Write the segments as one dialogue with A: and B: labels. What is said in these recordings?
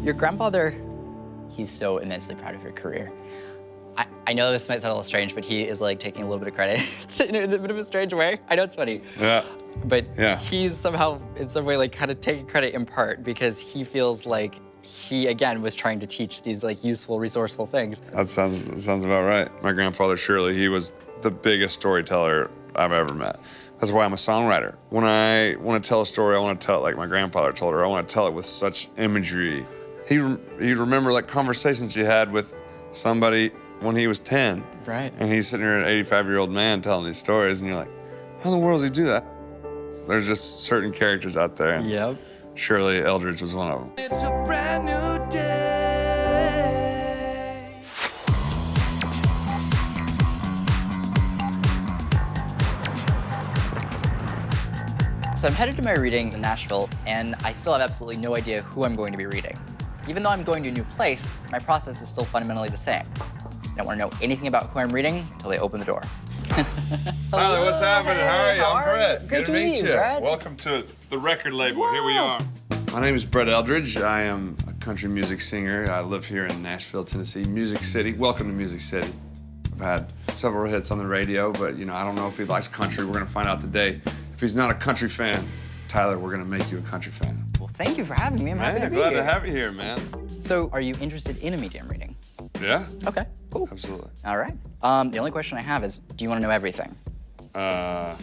A: Your grandfather, he's so immensely proud of your career. I know this might sound a little strange, but he is like taking a little bit of credit in a bit of a strange way. I know it's funny.
B: Yeah.
A: But
B: yeah.
A: he's somehow, in some way, like kind of taking credit in part because he feels like he, again, was trying to teach these like useful, resourceful things.
B: That sounds about right. My grandfather, Shirley, he was the biggest storyteller I've ever met. That's why I'm a songwriter. When I want to tell a story, I want to tell it like my grandfather told her. I want to tell it with such imagery. He'd remember like conversations he had with somebody when he was 10.
A: Right.
B: And he's sitting here, an 85-year-old man telling these stories, and you're like, how in the world does he do that? There's just certain characters out there. And
A: yep.
B: Shirley Eldredge was one of them.
C: It's a brand new day.
A: So I'm headed to my reading in Nashville, and I still have absolutely no idea who I'm going to be reading. Even though I'm going to a new place, my process is still fundamentally the same. I don't want to know anything about who I'm reading until they open the door.
B: Tyler, what's happening? How are you? I'm Brett.
A: Good to meet you, Brett.
B: Welcome to the record label.
A: Whoa.
B: Here we are. My name is Brett Eldredge. I am a country music singer. I live here in Nashville, Tennessee, Music City. Welcome to Music City. I've had several hits on the radio, but you know, I don't know if he likes country. We're gonna find out today. If he's not a country fan, Tyler, we're gonna make you a country fan.
A: Well, thank you for having me. I'm happy to be
B: glad
A: here.
B: to have you here, man.
A: So, are you interested in a medium reading?
B: Yeah?
A: Okay, cool.
B: Absolutely.
A: All right. The only question I have is, do you want to know everything?
B: Why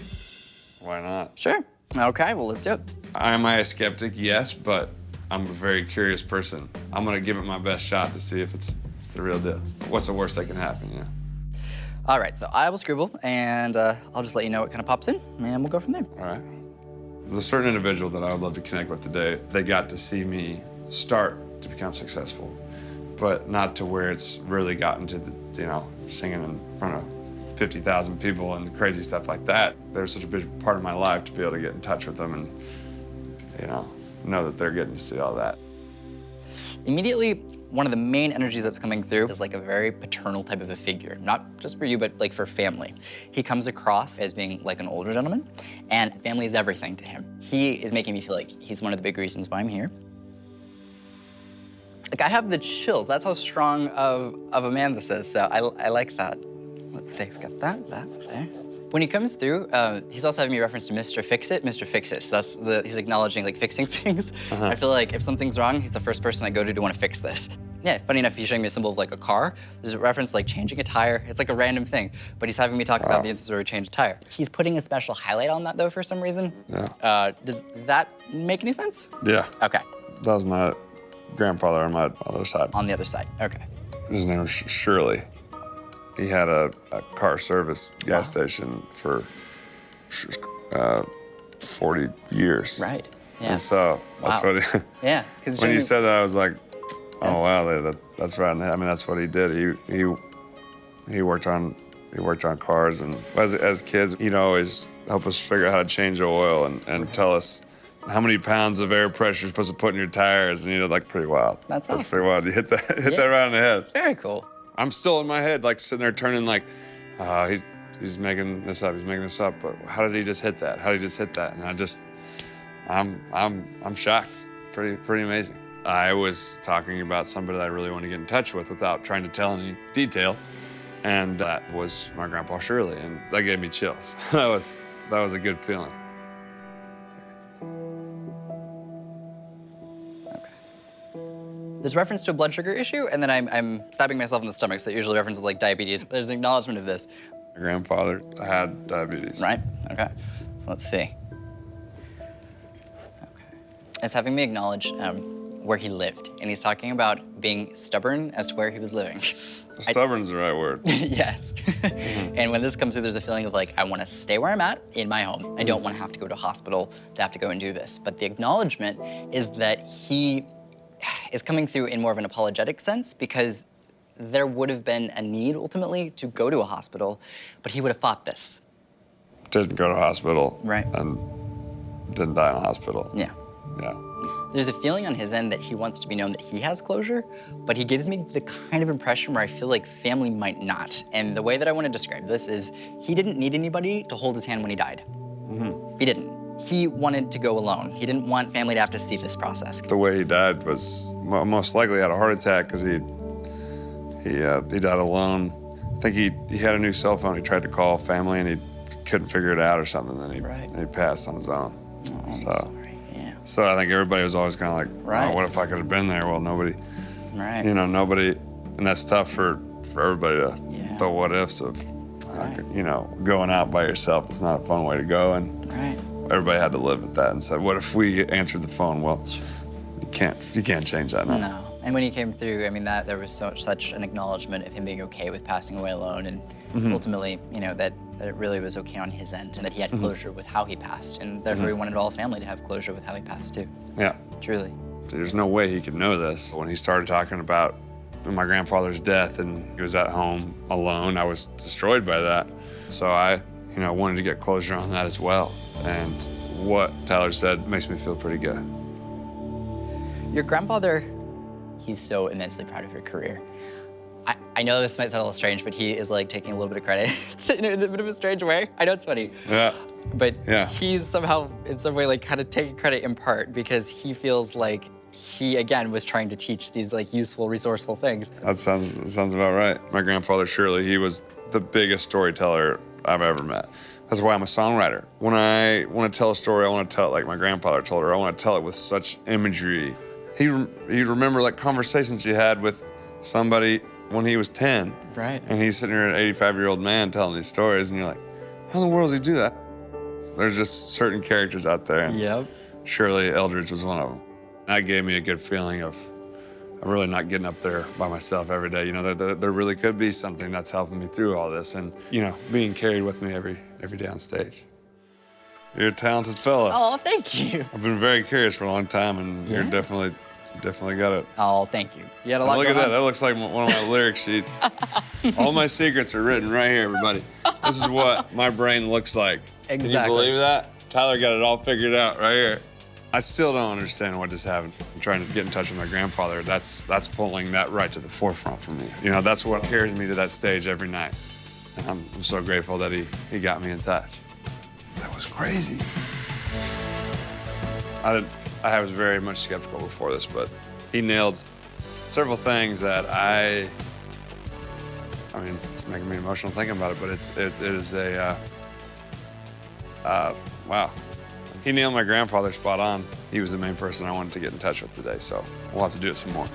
B: not?
A: Sure. Okay, well, let's do it.
B: Am I a skeptic? Yes, but I'm a very curious person. I'm gonna give it my best shot to see if it's the real deal. What's the worst that can happen, you know?
A: All right, so I will scribble, and I'll just let you know what kind of pops in, and we'll go from there.
B: All right. There's a certain individual that I would love to connect with today. They got to see me start to become successful, but not to where it's really gotten to the, you know, singing in front of 50,000 people and crazy stuff like that. They're such a big part of my life to be able to get in touch with them and, you know that they're getting to see all that.
A: Immediately, one of the main energies that's coming through is like a very paternal type of a figure, not just for you, but like for family. He comes across as being like an older gentleman, and family is everything to him. He is making me feel like he's one of the big reasons why I'm here. Like, I have the chills. That's how strong of a man this is, so I like that. Let's see, we've got that there. When he comes through, he's also having me reference to Mr. Fix-It, Mr. Fix-It. So he's acknowledging like fixing things. I feel like if something's wrong, he's the first person I go to want to fix this. Yeah, funny enough, he's showing me a symbol of like a car. There's a reference like changing a tire. It's like a random thing, but he's having me talk about the instance where we change a tire. He's putting a special highlight on that though for some reason.
B: Yeah.
A: Does that make any sense?
B: Yeah.
A: Okay.
B: That was my grandfather on my other side.
A: On the other side, okay.
B: His name was Shirley. He had a car service gas station for 40 years.
A: Right, yeah.
B: And so that's what he,
A: yeah.
B: when you said that, I was like, oh wow, that's right. I mean, that's what he did. He worked on cars, and as kids, he'd always help us figure out how to change the oil and tell us how many pounds of air pressure you're supposed to put in your tires, and like pretty wild.
A: That's awesome.
B: Pretty wild. You hit that right in the head.
A: Very cool.
B: I'm still in my head, like sitting there turning like, he's making this up, but how did he just hit that? How did he just hit that? And I'm shocked. Pretty amazing. I was talking about somebody that I really want to get in touch with without trying to tell any details. And that was my grandpa Shirley, and that gave me chills. that was a good feeling.
A: There's reference to a blood sugar issue, and then I'm stabbing myself in the stomach, so that usually references like diabetes. There's an acknowledgement of this.
B: My grandfather had diabetes.
A: Right, okay. So let's see. Okay. It's having me acknowledge where he lived, and he's talking about being stubborn as to where he was living.
B: Stubborn's the right word.
A: Yes. And when this comes through, there's a feeling of like, I want to stay where I'm at in my home. I don't want to have to go to a hospital to have to go and do this. But the acknowledgement is that he is coming through in more of an apologetic sense, because there would have been a need ultimately to go to a hospital, but he would have fought this.
B: Didn't go to hospital.
A: Right.
B: And didn't die in a hospital.
A: Yeah.
B: Yeah.
A: There's a feeling on his end that he wants to be known that he has closure, but he gives me the kind of impression where I feel like family might not. And the way that I want to describe this is he didn't need anybody to hold his hand when he died. He didn't. he wanted to go alone. He didn't want family to have to see this process.
B: The way he died was most likely had a heart attack because he died alone. I think he had a new cell phone. He tried to call family and he couldn't figure it out or something. Then he passed on his own.
A: Oh, I'm
B: so,
A: sorry. Yeah.
B: so I think everybody was always kind of like,
A: Right.
B: oh, what if I could have been there? Well, nobody,
A: Right.
B: you know, nobody, and that's tough for everybody to the what ifs of, you know, going out by yourself. It's not a fun way to go, and everybody had to live with that and said, what if we answered the phone? Well, you can't change that now.
A: No. And when he came through, I mean, there was such an acknowledgement of him being okay with passing away alone, and ultimately, you know, that it really was okay on his end, and that he had closure with how he passed, and therefore he wanted all family to have closure with how he passed too.
B: Yeah.
A: Truly.
B: There's no way he could know this. When he started talking about my grandfather's death and he was at home alone, I was destroyed by that. So I, you know, wanted to get closure on that as well. And what Tyler said makes me feel pretty good.
A: Your grandfather, he's so immensely proud of your career. I know this might sound a little strange, but he is like taking a little bit of credit in a bit of a strange way. I know it's funny.
B: Yeah.
A: But he's somehow, in some way, like kind of taking credit in part because he feels like he, again, was trying to teach these like useful, resourceful things.
B: That sounds about right. My grandfather, Shirley, he was the biggest storyteller I've ever met. That's why I'm a songwriter. When I want to tell a story, I want to tell it like my grandfather told her. I want to tell it with such imagery. He'd remember like conversations you had with somebody when he was 10.
A: Right.
B: And he's sitting here, an 85-year-old man telling these stories, and you're like, how in the world does he do that? There's just certain characters out there. And
A: Yep.
B: Shirley Eldredge was one of them. That gave me a good feeling of really not getting up there by myself every day. You know, there really could be something that's helping me through all this, and, you know, being carried with me every day on stage. You're a talented fella.
A: Oh, thank you.
B: I've been very curious for a long time, and you're definitely got it.
A: Oh, thank you. You had a lot
B: Look at
A: going
B: that.
A: on.
B: That looks like one of my lyric sheets. All my secrets are written right here, everybody. This is what my brain looks like.
A: Exactly.
B: Can you believe that? Tyler got it all figured out right here. I still don't understand what just happened. I'm trying to get in touch with my grandfather. That's pulling that right to the forefront for me. You know, that's what carries me to that stage every night. And I'm so grateful that he got me in touch. That was crazy. I was very much skeptical before this, but he nailed several things that I mean, it's making me emotional thinking about it, but it is a, wow. He nailed my grandfather spot on. He was the main person I wanted to get in touch with today, so we'll have to do it some more.